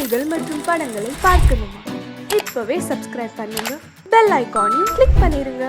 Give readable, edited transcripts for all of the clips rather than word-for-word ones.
செய்திகள் மற்றும் படங்களை பார்க்கணுமா? இப்பவே சப்ஸ்கிரைப் பண்ணுங்க, பெல் ஐகானையும் கிளிக் பண்ணிருங்க.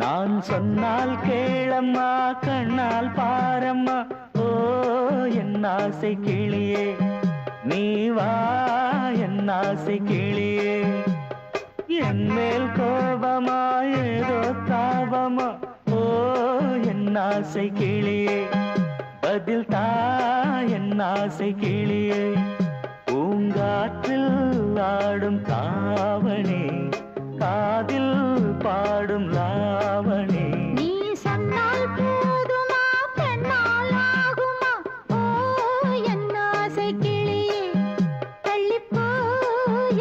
நான் சொன்னால் கேளம்மா, கண்ணால் பாரம்மா, ஓ என் ஆசை கிளியே, நீ வா என் ஆசை கிளியே. என் மேல் கோபமா ஏதோ தாபமா, ஓ என் ஆசை கிளியே, பதில் தா என் ஆசை கிளியே. பூங்காற்றில் ஆடும் தாவணி, காதில் பாடும் லாவணி. நீ சொன்னால் போதுமா, பெண்ணால் ஆகுமா, ஓ என் ஆசை கிளியே, தள்ளிப்போ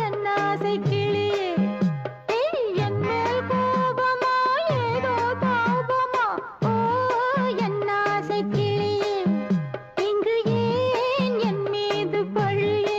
என் ஆசை கிளியே. என் மேல் கோபமா ஏதோ தாபமா, ஓ என் ஆசை கிளியே, இங்கு ஏன் என் மீது பழியே?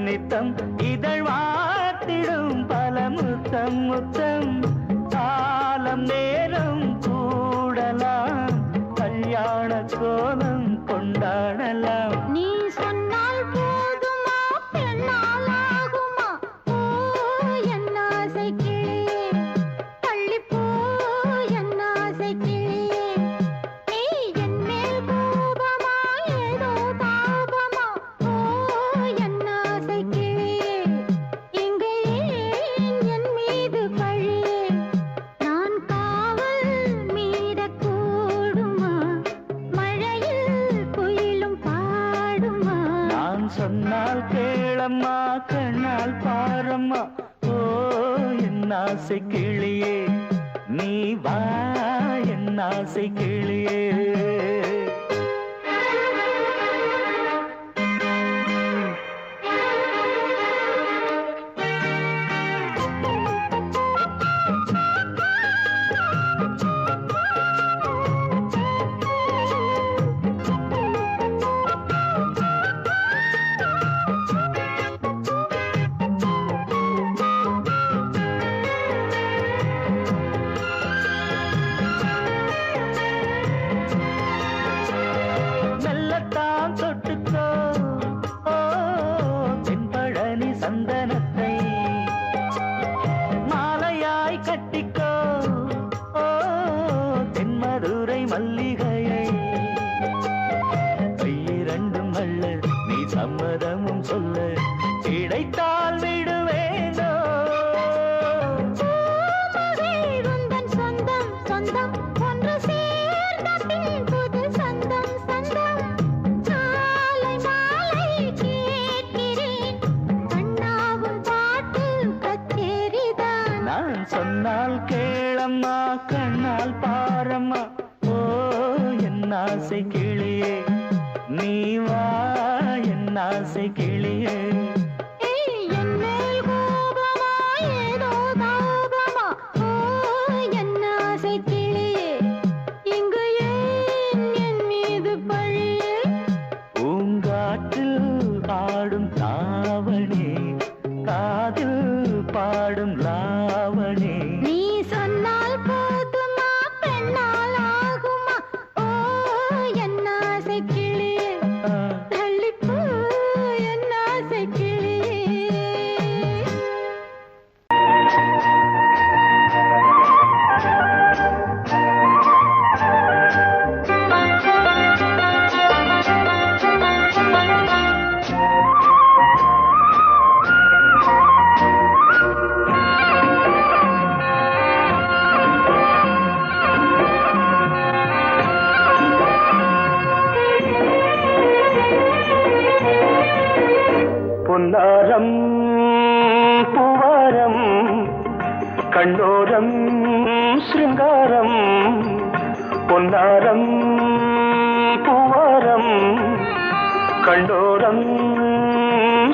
நித்தம் இதழ் வாத்திடும் பல முத்தம் முத்தம், காலம் நேரம் கூடலாம், கல்யாண கோலம் கொண்டாடலாம். நீ சொன்னால் போதுமா, பெண்ணால் ஆகுமா, ஓ என் ஆசை கிளியே, தள்ளிப்போ என் ஆசை கிளியே. நீ என் மேல் கோபமா ஏதோ தாபமா, ஓ என் ஆசை கிளியே, இங்கே ஏன் என் மீது பழியே? நான் காவல் மீறக்கூடுமா, மழையில் குயிலும் பாடுமா? நான் சொன்னால் கேளம்மா, கண்ணால் பாரம்மா, ஓ என் ஆசை கிளியே, நீ வா என் ஆசை கிளியே. மெல்லத்தான் தொட்டுக்கோ, ஓ தென்பழனி சந்தனத்தை, மாலையாய் கட்டிக்கோ, ஓ தென்மதுரை மல்லிகையை. கையிரண்டும் அள்ள நீ சம்மதமும் சொல்ல, கிடைத்தால் விடுவேனோ. உந்தன் சொந்தம் சொந்தம் ஒன்று சேர்ந்த பின் புது சொந்தம் சொந்தம். மாலை மாலை கேட்கிறேன், கண்ணாவும் பாட்டு கச்சேரிதான். நான் சொன்னால் கேளம்மா, கண்ணால் பாரம்மா, ஓ என் ஆசை கிளியே, நீ வா என் ஆசை கிளியே. என் மேல் கோபமா ஏதோ தாபமா, ஓ என் ஆசை கிளியே, இங்கு ஏன் என் மீது பழியே? பூங்காற்றில் ஆடும் தாவணி, காதில் பாடும் லாவணி. நீ சொன்னால் போதுமா, பொன்னாரம் பூவாரம் கண்ணோரம் சிருங்காரம் பொன்னாரம் பூவாரம் கண்டோரம்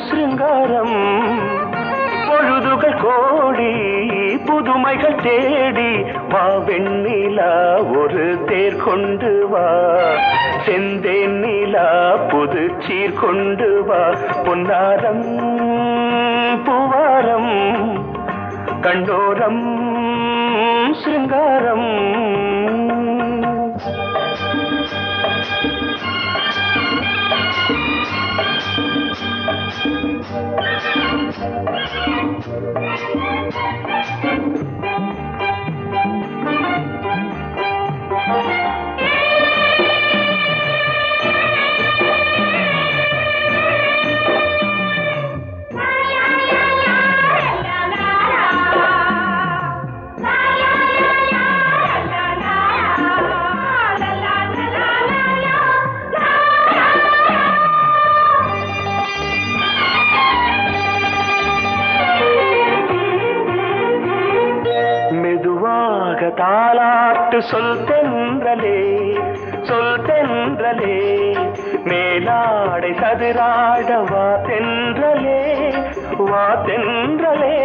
சிருங்காரம் பொழுதுகள் கோடி புதுமைகள் தேடி வா வெண்ணிலா ஒரு தேர் கொண்டு வா செந்தேன் நிலா புது சீர் கொண்டு வா பொன்னாரம் பூவாரம் கண்டோரம் சிருங்காரம் தாலாட்டு சொல் தென்றலே சொல் தென்றலே மேலாடை சதுராட வா தென்றலே வா தென்றலே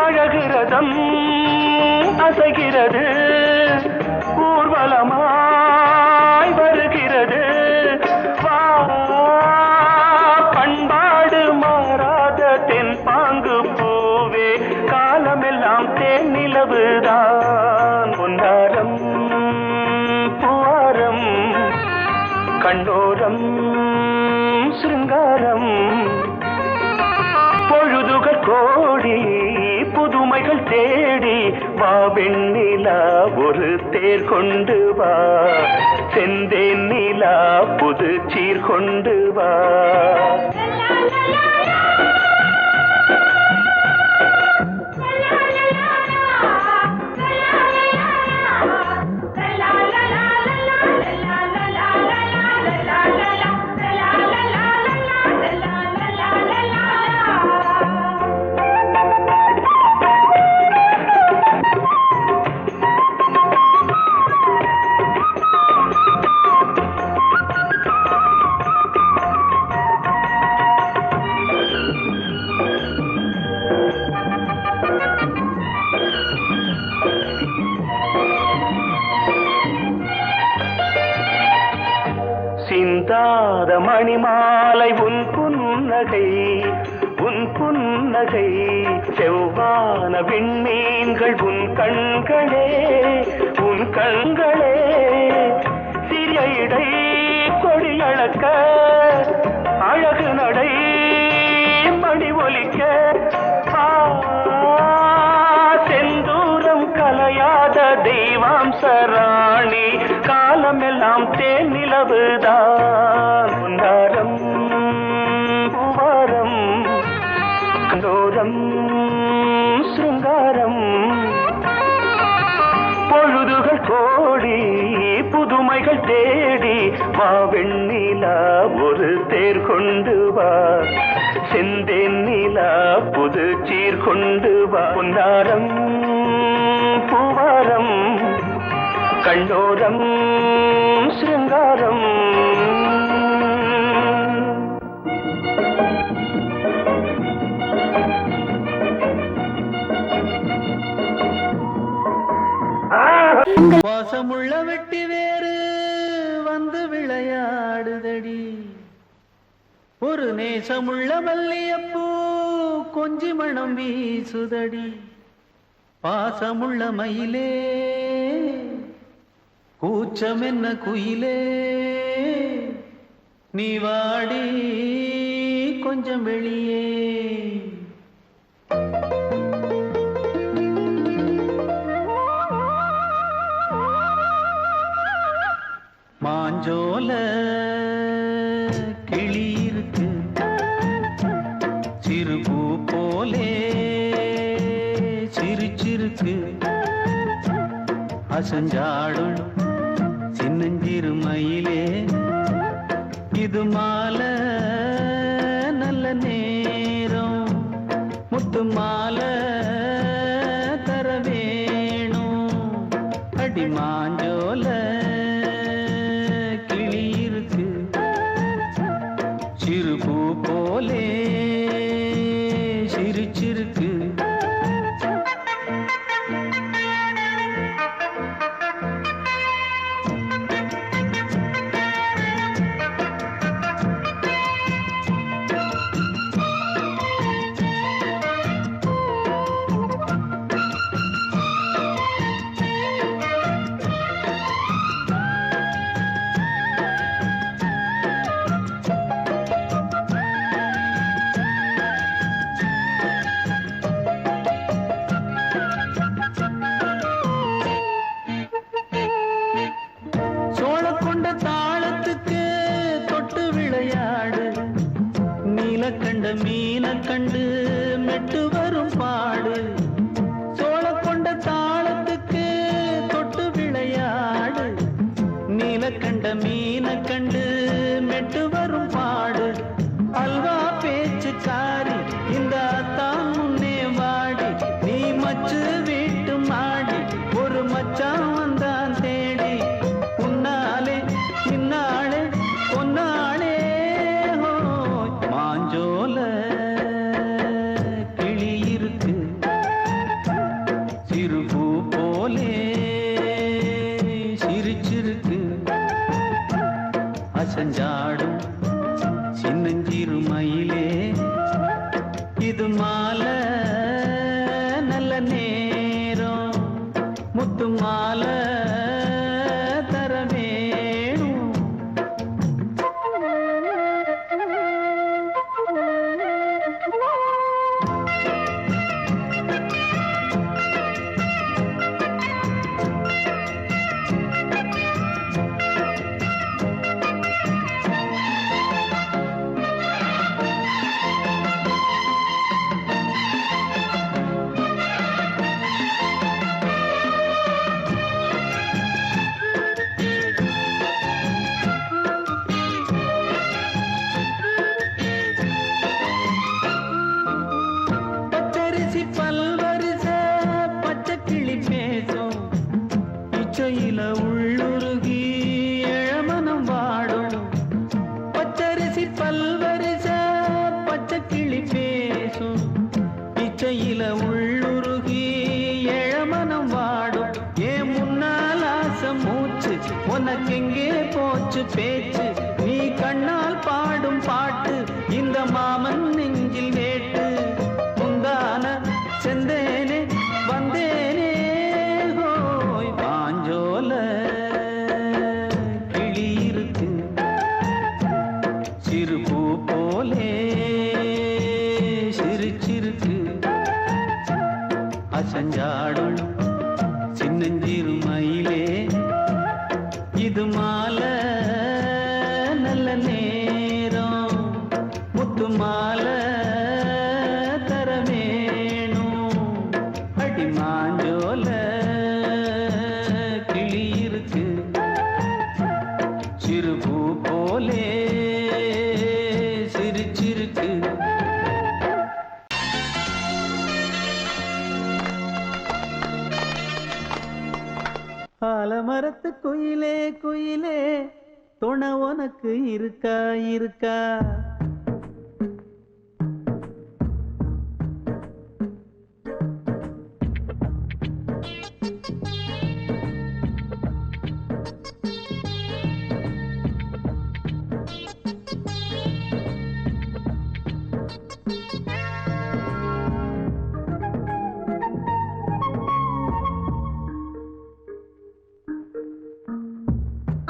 அழகிறதம் அசைகிறது ஊர்வலமாய் வருகிறது வா பண்பாடு மாறாத தென் பாங்கு பூவே காலமெல்லாம் தேன் நிலவுதான் பொன்னாரம் பூவாரம் கண்டோரம் சிருங்காரம் பொழுதுகள் கோடி புதுமைகள் தேடி வா வெண்ணிலா ஒரு தேர் கொண்டு வா செந்தேன் நிலா புது சீர் கொண்டு வா சிந்தாத மணிமாலை உன் புன்னகை செவ்வான விண்மீன்கள் உன் கண்களே சிறிய இடை கொடியளக்க அழகு நடை மணி ஒலிக்க செந்தூரம் கலையாத தெய்வாம்சராணி காலமெல்லாம் தேன் நிலவுதான் பொன்னாரம் பூவாரம் கண்டோரம் சிருங்காரம் பொழுதுகள் கோடி புதுமைகள் தேடி வா வெண்ணிலா ஒரு தேர் கொண்டு வா செந்தேன் நிலா புது சீர் கொண்டு வா பொன்னாரம் பூவாரம் கண்டோரம் சிருங்காரம் வாசமுள்ள வெட்டி வேறு வந்து விளையாடுதடி ஒரு நேசமுள்ள மல்லியப்பூ கொஞ்சி மணம் வீசுதடி பாசமுள்ள மயிலே கூச்சம் என்ன குயிலே நீ வாடி கொஞ்சம் வெளியே மாஞ்சோல கிளி இருக்கு சிறுபூ போலே சிரிச்சிருக்கு அசஞ்சாடும் சின்னஞ்சிறு மயிலே இது மாலை நல்ல நே நேரம் முத்து மாலை தர வேணும் அடி மாஞ்சோல கிளி இருக்கு சிறு பூ போலே சிரிச்சிருக்கு சோளக்கொண்ட தாளத்துக்கு தொட்டு விளையாடு நீலக்கண்ட மீன கண்டு மெட்டு வரும் பாடு சோளக்கொண்ட தாளத்துக்கு தொட்டு விளையாடு நீலக்கண்ட மீன கண்டு மெட்டு வரும் பாடு அல்வா பேச்சுக்காரி இந்த தான் முன்னே வாடி நீ மச்சு வீட்டு மாடி ஒரு மச்சான் வந்தான் தேடி உன்னாலே பின்னாலே பொன்னாலே மாஞ்சோல கிளி இருக்கு சிறு பூ போலே சிரிச்சிருக்கு அசஞ்சாடும் சின்னஞ்சிறு மயிலே இது மாலை நல்ல நேரம் முத்து மாலை தர வேணும் பச்சரிசி பல்வரிச பச்சை கிளி பேசும் இச்சையில உள்ளுருகி இளமனம் வாடும் பச்சரிசி பல்வரிச பச்சை கிளி பேசும் இச்சையில உள்ளுருகி இளமனம் வாடும் ஏன் முன்னால் ஆசை மூச்சு உனக்கெங்கே போச்சு பேச்சு நீ கண்ணால் பாடும் பாட்டு இந்த மாமன் நெஞ்சில் வேட்டு முந்தான செந்தேனே வந்தேனே ஹோய் பாஞ்சோல கிளி இருக்கு சிறு பூ போலே சிரிச்சிருக்கு அசஞ்சாடும் சின்னஞ்சிறு மயிலே இது மாலை நல்ல நேரம் முத்து மாலை தர வேணும் அடி மாஞ்சோல கிளி இருக்கு சிறு பூ போலே சிரிச்சிருக்கு ஆலமரத்து குயிலே குயிலே துணை உனக்கு இருக்கா இருக்கா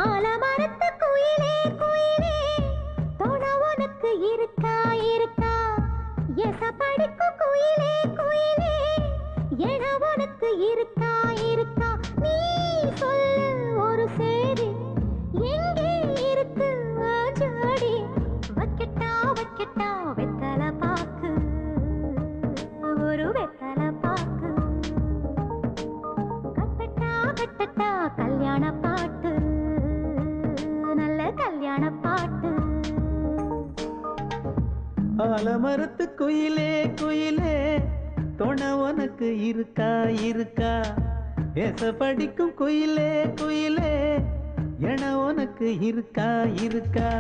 ஆலமரத்து குயிலே குயிலே துணை உனக்கு இருக்கா இருக்கா எசப்படிக்கு குயிலே குயிலே என உனக்கு இருக்கா இருக்கா நீ சொல்லு ஒரு சேதி எங்கே இருக்கு ஜோடி வைக்கட்டா வைக்கட்டா வெத்தலை பாக்கு ஒரு வெத்தலை பாக்கு கட்டட்டா கட்டட்டா கல்யாண பாட்டு நல்ல கல்யாண பாட்டு ஆலமரத்து குயிலே குயிலே துணை உனக்கு இருக்கா இருக்கா பேச படிக்கும் குயிலே குயிலே என உனக்கு இருக்கா இருக்கா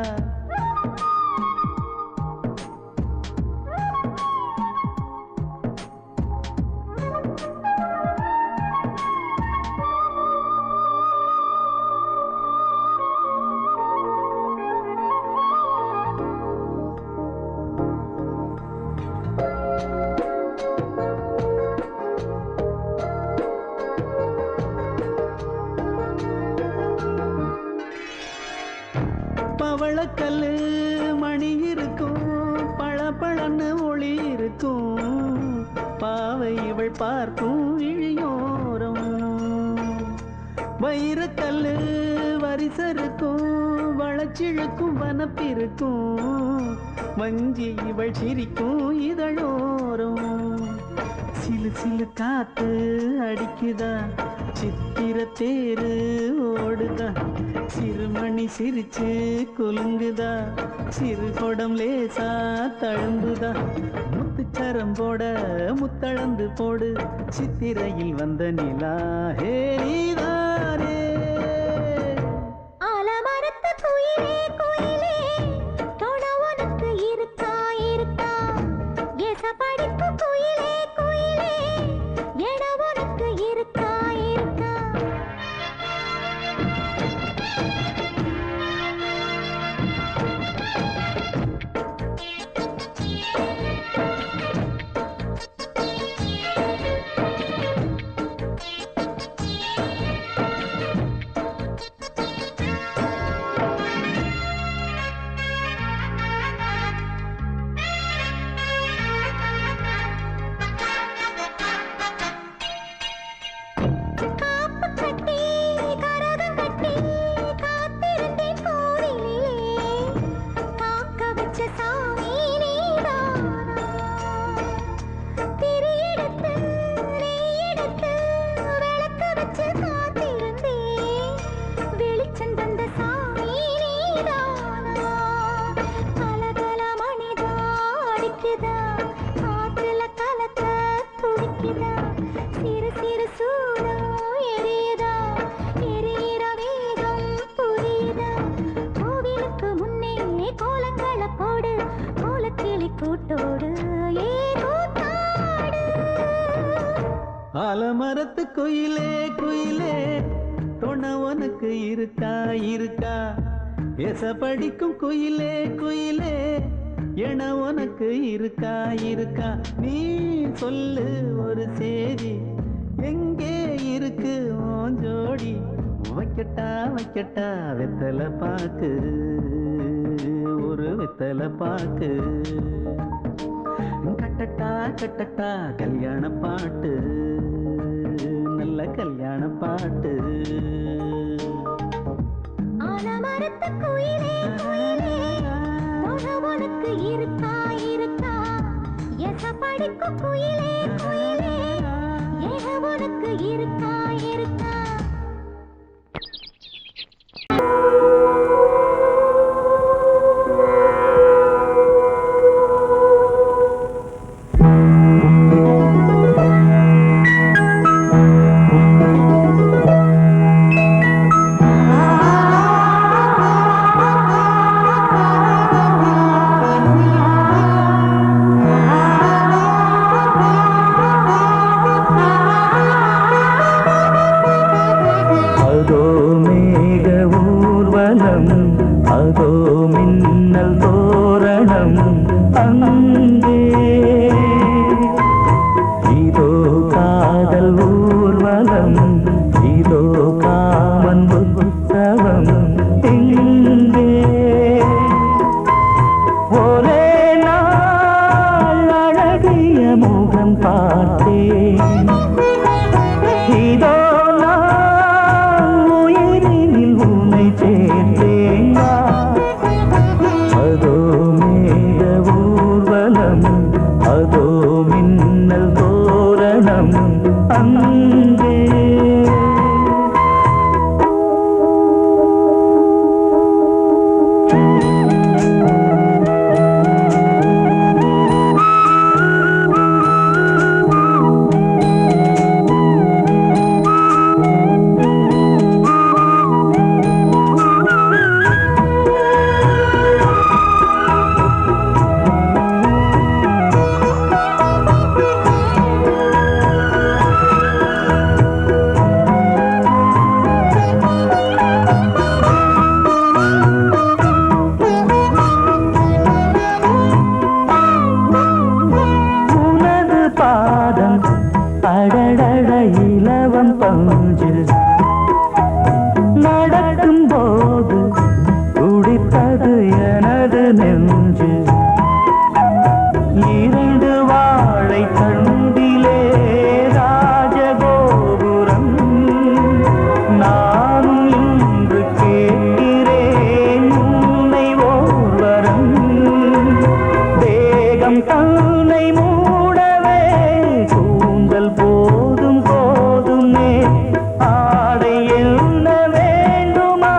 பவளக்கல்லு மணி இருக்கும் பளபளன்னு ஒளி இருக்கும் பாவை இவள் பார்க்கும் இழியோரம் வைரக்கல்லு வரிசருக்கும் வளச்சிழுக்கும் வனப்பிருக்கும் வஞ்சி இவள் சிரிக்கும் இதழோரம் சிலு சிலு காத்து அடிக்குதா சித்திர தேரு ஓடுதா சிறுமணி சிரிச்சு குலுங்குதா சிறு கொடம் லேசா தழும்புதா முத்துச்சரம் போட முத்தளந்து போடு சித்திரையில் வந்த நிலா ஹே நீதானே ஆலமரத்து குயிலே குயிலே துணை உனக்கு இருக்கா இருக்கா ஏச படிக்கும் குயிலே குயிலே என உனக்கு இருக்கா இருக்கா ஆலமரத்து குயிலே குயிலே துணை உனக்கு இருக்கா இருக்கா பேச படிக்கும் குயிலே குயிலே என உனக்கு இருக்கா இருக்கா நீ சொல்லு ஒரு சேதி எங்கே இருக்கு உன் ஜோடி வைக்கட்டா வைக்கட்டா வெத்தலை பாக்கு ஒரு வெத்தலை பாக்கு கட்டட்டா கட்டட்டா கல்யாண பாட்டு நல்ல கல்யாண பாட்டு ஆலமரத்து குயிலே குயிலே துணை உனக்கு இருக்கா இருக்கா ஏச படிக்கும் குயிலே குயிலே என உனக்கு இருக்கா இருக்கா அதோ மின்னல் தோரணம் அங்கே இதோ காதல் ஊர்வலம் இதோ காமன் உற்சவம் எங்கே ஒரே நாள் அழகிய முகம் பார்த்தேன் இதோ அதோ மின்னல் தோரணம் அங்கே இரண்டு வாழை தண்டிலே ராஜகோபுரம் நானும் இன்று கேட்கிறேன் உன்னை ஓர்வரம் தேகம் தன்னை மூடவே கூந்தல் போதும் போதுமே ஆடை என்ன வேண்டுமா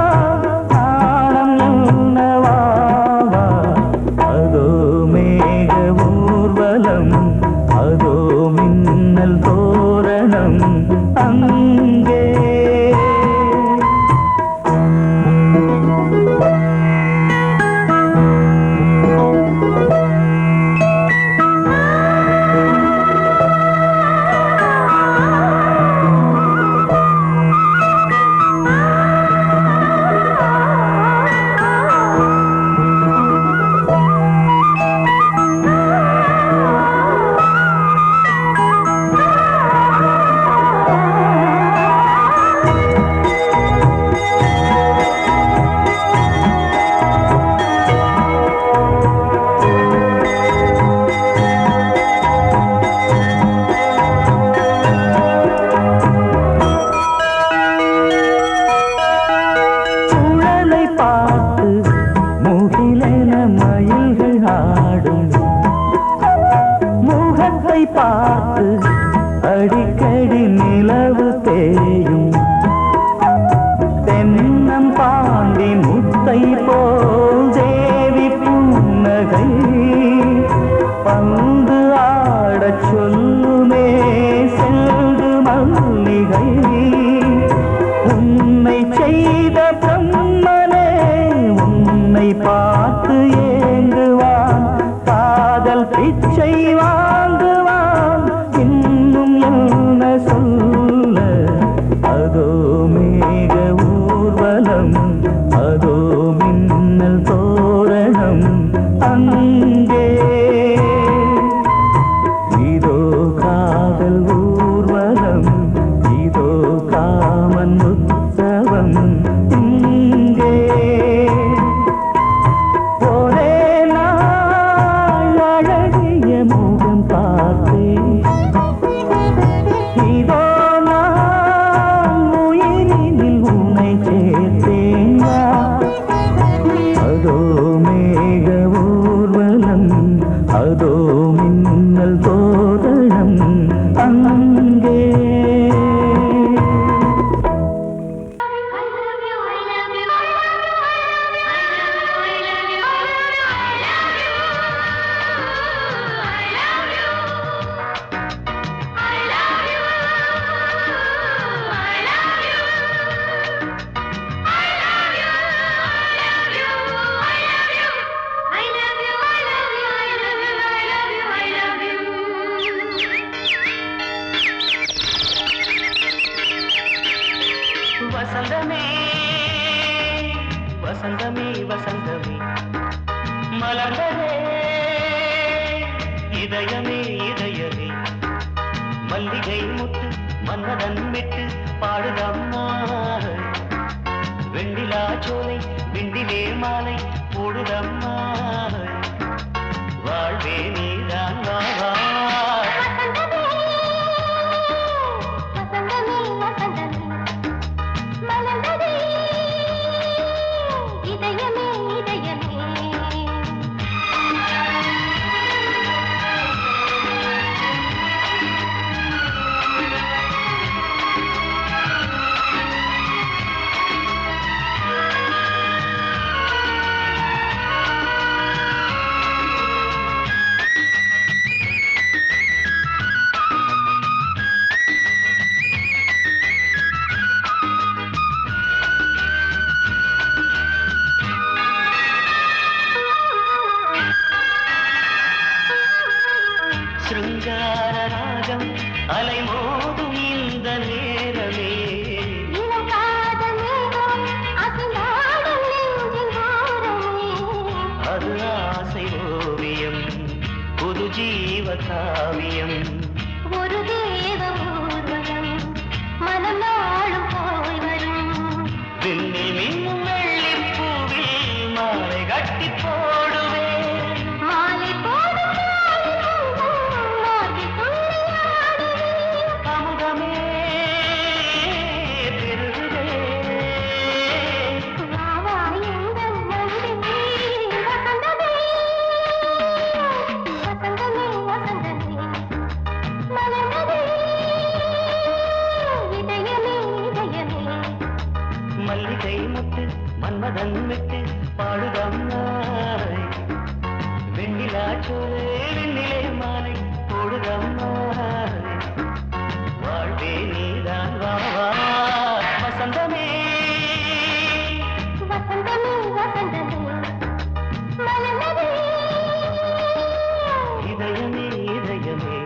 நாணம் என்னவாவா அதோ மேக ஊர்வலம் அதோ மின்னல் தோரணம் அங்கே சுழலை பார்த்து முகிலென மயில்கள் ஆடும் முகத்தை பார்த்து அடிக்கடி நிலவு தேயும் தென்னம் பாண்டி முத்தை போல் தேவி புன்னகை பந்து ஆடச் சொல்லுமே செல்து மல்லிகை உன்னை செய்த பிரம்மனே உன்னை பார்த்து ஏங்குவான் காதல் பிச்சை வாங்குவான் இன்னும் என்ன சொல்ல அதோ மேக ஊர்வலம் அதோ மின்னல் தோரணம் அங்கே இதோ காதல் ஊர்வலம் இதோ காமன் உற்சவம் இங்கே ஒரே நாள் அழகிய முகம் பார்த்தேன் இதோ நான் உயிரினில் உன்னை சேர்த்தேன் அதோ மேக ஊர்வலம் அதோ மின்னல் தோரணம் அங்கே வசந்தமே வசந்தமே வசந்தமே மலர்ந்ததே இதயமே இதயமே மல்லிகை முத்து மன்னதன் விட்டு பாடுதம்மா வெண்ணிலா சோலை விண்டிலே மாலை போடுதம்மா வாழ்வே நீதான் வா சிருங்கார ராகம் அலைமோதும் இந்த நேரமே அது ஆசை ஓவியம் புது ஜீவ காவியம் ஒரு தேவ ஊர்வலம் மனம் நாளும் போய் வரும் விண்ணில் மின்னும் வெள்ளிப்பூவில் மாலை கட்டி போடுவேன் மாலை போடும் மன்மதன் விட்டு பாடுதம்மா வெண்ணிலா சோலை வெண்ணிலே மாலை போடுதம்மா வாழ்வே நீதான் வா வா வசந்தமே வசந்தமே வசந்தமே மலர்ந்ததே இதயமே இதயமே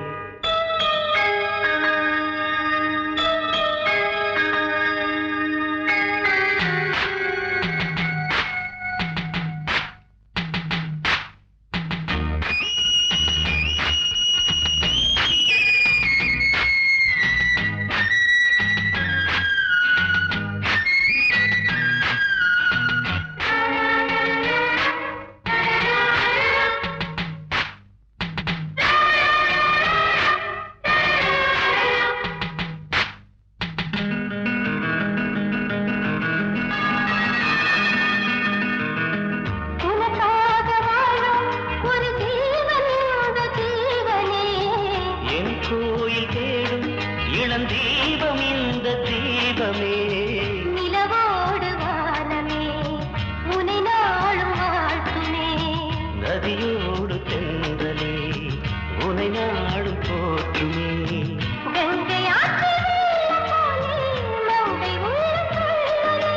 உனக்காக வாழும் ஒரு ஜீவன் இந்த ஜீவனே என் கோயில் தேடும் இளம் தீபம் இந்த தீபமே நிலவோடு வானமே உனை நாளும் வாழ்த்துமே நதியோடு தென்றலே உனை நாடும் போற்றுமே கங்கை ஆற்று வெள்ளம் போலே மங்கை உள்ளம் கொள்ளுதே.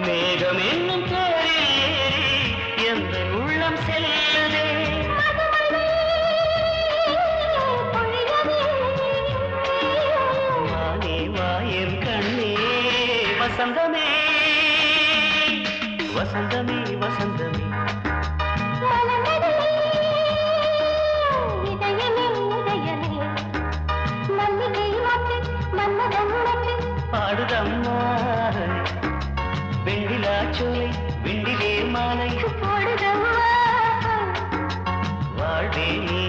மேகம் என்னும் தேரில் ஏறி எந்த உள்ளம் செல்லுதே மதுமழை பொழியவே. வானே வாயன் கண்ணே வசந்தமே வசந்தமே வசந்தமே மலர்ந்ததே இதயமே இதயமே மல்லிகை மொட்டு மன்மதன் மொட்டு பாடுதம்மா வெண்ணிலா சோலை வெண்ணிலே மாலை போடுதம்மா வாழ்வே நீ